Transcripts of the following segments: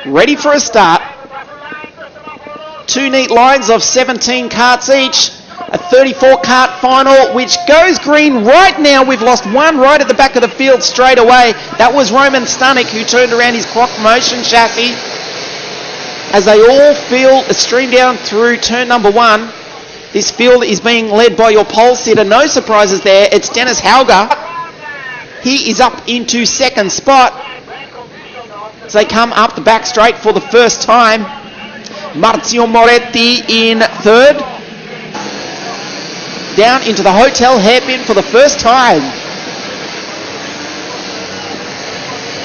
ready for a start. Two neat lines of 17 karts each. A 34 kart final, which goes green right now. We've lost one right at the back of the field straight away. That was Roman Stanek, who turned around his clock motion chassis. As they all field stream down through turn number one. This field is being led by your pole sitter. No surprises there. It's Dennis Hauger. He is up into second spot. As they come up the back straight for the first time. Marzio Moretti in third. Down into the hotel hairpin for the first time.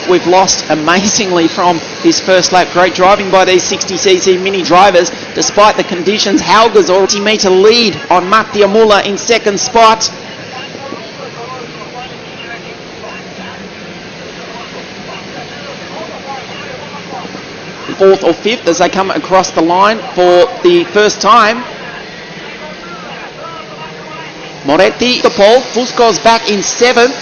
We've lost amazingly from this first lap. Great driving by these 60cc mini drivers. Despite the conditions, Hauger's already meter lead on Mattia Muller in second spot. Fourth or fifth as they come across the line for the first time. Moretti, the pole. Fusco's back in seventh.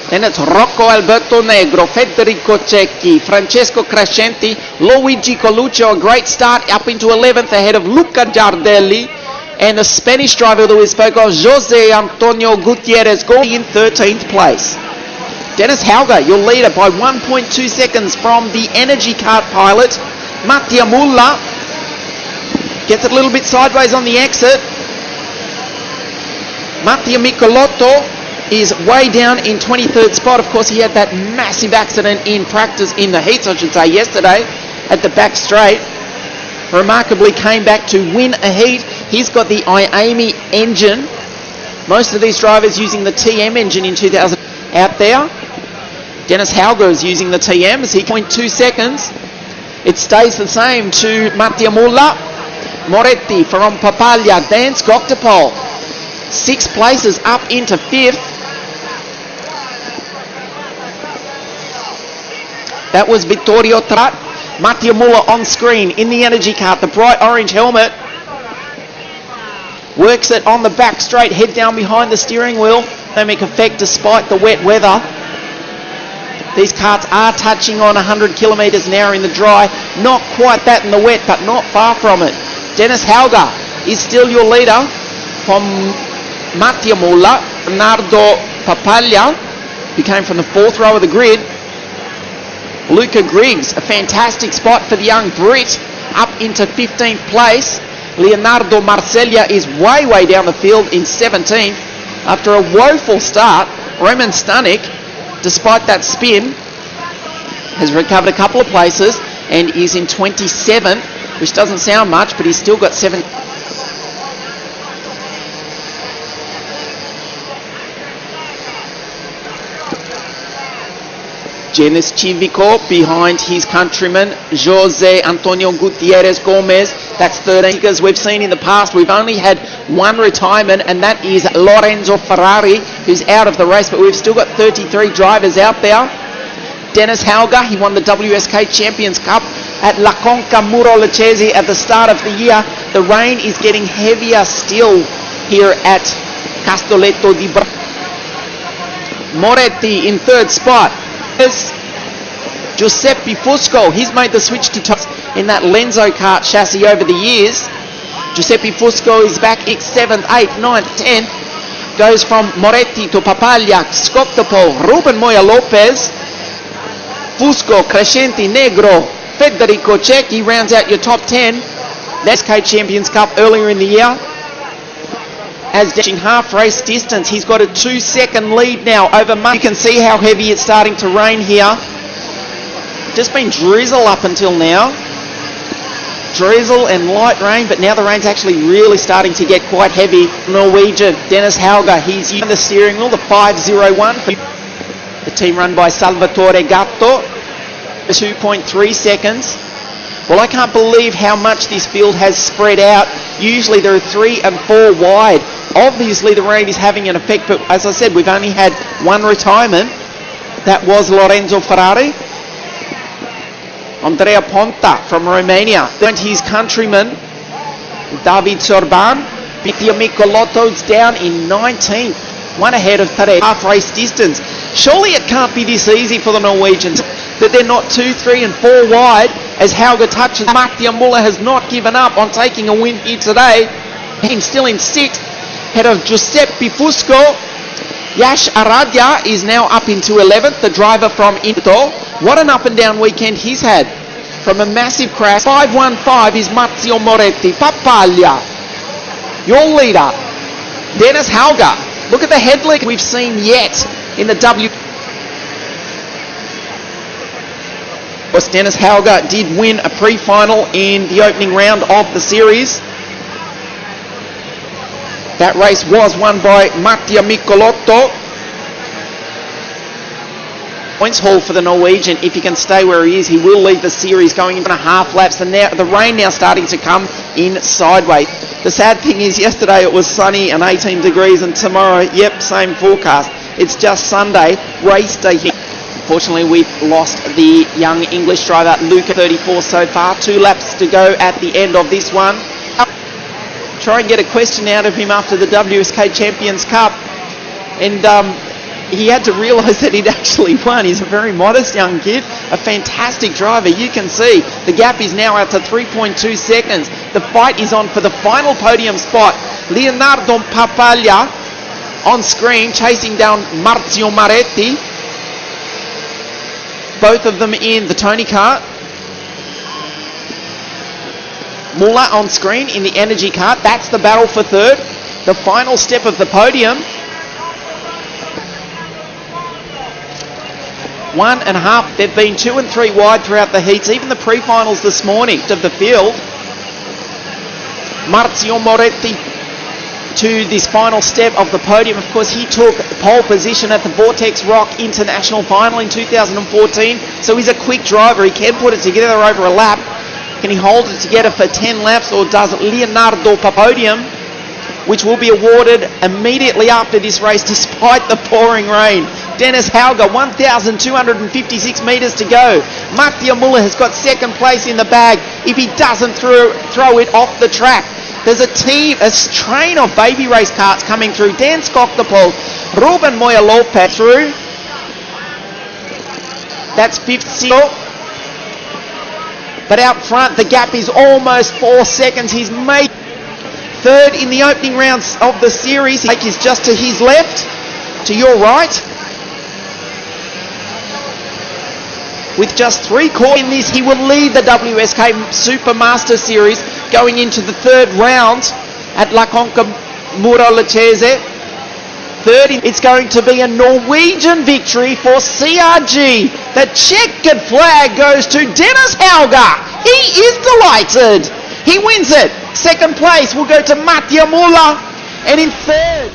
Then it's Rocco Alberto Negro, Federico Cecchi, Francesco Crescenti, Luigi Coluccio, a great start up into 11th ahead of Luca Giardelli. And the Spanish driver that we spoke of, Jose Antonio Gutierrez, going in 13th place. Dennis Hauger, your leader by 1.2 seconds from the Energy Kart pilot. Mattia Muller gets it a little bit sideways on the exit. Mattia Michelotto is way down in 23rd spot. Of course, he had that massive accident in practice, in the heats I should say, yesterday at the back straight. Remarkably came back to win a heat. He's got the IAME engine. Most of these drivers using the TM engine in 2000 out there. Dennis Hauger is using the TM as he 0.2 seconds. It stays the same to Mattia Muller. Moretti from Papaglia, Dan Skoktopol. 6 places up into 5th. That was Vittorio Trat. Mattia Muller on screen in the Energy Kart, the bright orange helmet. Works it on the back straight, head down behind the steering wheel. Dynamic effect despite the wet weather. These karts are touching on 100 kilometres an hour in the dry. Not quite that in the wet, but not far from it. Dennis Hauger is still your leader from Mattia Muller. Bernardo Papaglia, who came from the 4th row of the grid. Luca Griggs, a fantastic spot for the young Brit, up into 15th place. Leonardo Marceglia is way down the field in 17th. After a woeful start, Roman Stanek, despite that spin, has recovered a couple of places and is in 27th, which doesn't sound much, but he's still got 7. Genis Civico behind his countryman Jose Antonio Gutierrez Gomez. That's 13. As we've seen in the past, we've only had one retirement, and that is Lorenzo Ferrari, who's out of the race, but we've still got 33 drivers out there. Dennis Hauger, he won the WSK Champions Cup at La Conca Muro Lecce at the start of the year. The rain is getting heavier still here at Castelletto di Moretti in 3rd spot. Giuseppe Fusco, he's made the switch to top in that Lenzo kart chassis over the years. Giuseppe Fusco is back in 7th, 8th, 9th, 10th. Goes from Moretti to Papaglia, Skoktopol, Ruben Moya Lopez, Fusco, Crescenti, Negro, Federico Cecchi rounds out your top 10. That's WSK Champions Cup earlier in the year. As dashing half race distance, he's got a 2-second lead now over Muller. You can see how heavy it's starting to rain here. Just been drizzle up until now. Drizzle and light rain, but now the rain's actually really starting to get quite heavy. Norwegian Dennis Hauger, he's using the steering wheel, the 501. The team run by Salvatore Gatto. 2.3 seconds. Well, I can't believe how much this field has spread out. Usually there are 3 and 4 wide. Obviously the rain is having an effect, but as I said, we've only had one retirement. That was Lorenzo Ferrari. Andrea Ponta from Romania. And his countryman, David Sorban. Mattia Michelotto's down in 19th. one ahead of TKART, half race distance. Surely it can't be this easy for the Norwegians, that they're not 2, 3 and 4 wide as Hauger touches. Mattia Muller has not given up on taking a win here today. He's still in 6th, ahead of Giuseppe Fusco. Yash Aradia is now up into 11th, the driver from Into. What an up and down weekend he's had. From a massive crash, 5.15 is Marzio Moretti. Papaglia, your leader, Dennis Hauger. Look at the headlick we've seen yet in the W. Dennis Hauger did win a pre-final in the opening round of the series. That race was won by Mattia Michelotto. Points haul for the Norwegian. If he can stay where he is, he will lead the series going into half laps. And now the rain now starting to come in sideways. The sad thing is yesterday it was sunny and 18 degrees, and tomorrow, yep, same forecast. It's just Sunday, race day here. Unfortunately, we've lost the young English driver, Luca, 34 so far. 2 laps to go at the end of this one. Try and get a question out of him after the WSK Champions Cup, and he had to realise that he'd actually won. He's a very modest young kid, a fantastic driver. You can see the gap is now out to 3.2 seconds. The fight is on for the final podium spot. Leonardo Papaglia on screen chasing down Marzio Moretti. Both of them in the Tony Kart. Muller on screen in the Energy Kart. That's the battle for third. The final step of the podium. 1.5. They've been 2 and 3 wide throughout the heats. Even the pre-finals this morning of the field. Marzio Moretti to this final step of the podium. Of course, he took pole position at the Vortex Rock International Final in 2014. So he's a quick driver. He can put it together over a lap. Can he hold it together for 10 laps, or does Leonardo Papaglia, which will be awarded immediately after this race despite the pouring rain? Dennis Hauger, 1,256 metres to go. Mattia Muller has got second place in the bag if he doesn't throw it off the track. There's a train of baby race karts coming through. Dan Skoktapol, Ruben Moya Lopez through. That's 5th. But out front, the gap is almost 4 seconds. He's made third in the opening rounds of the series. He is just to his left, to your right. With just 3 quarters in this, he will lead the WSK Supermaster Series going into the third round at La Conca Muralachese. Third, it's going to be a Norwegian victory for CRG. The checkered flag goes to Dennis Hauger. He is delighted. He wins it. Second place will go to Mattia Muller. And in third,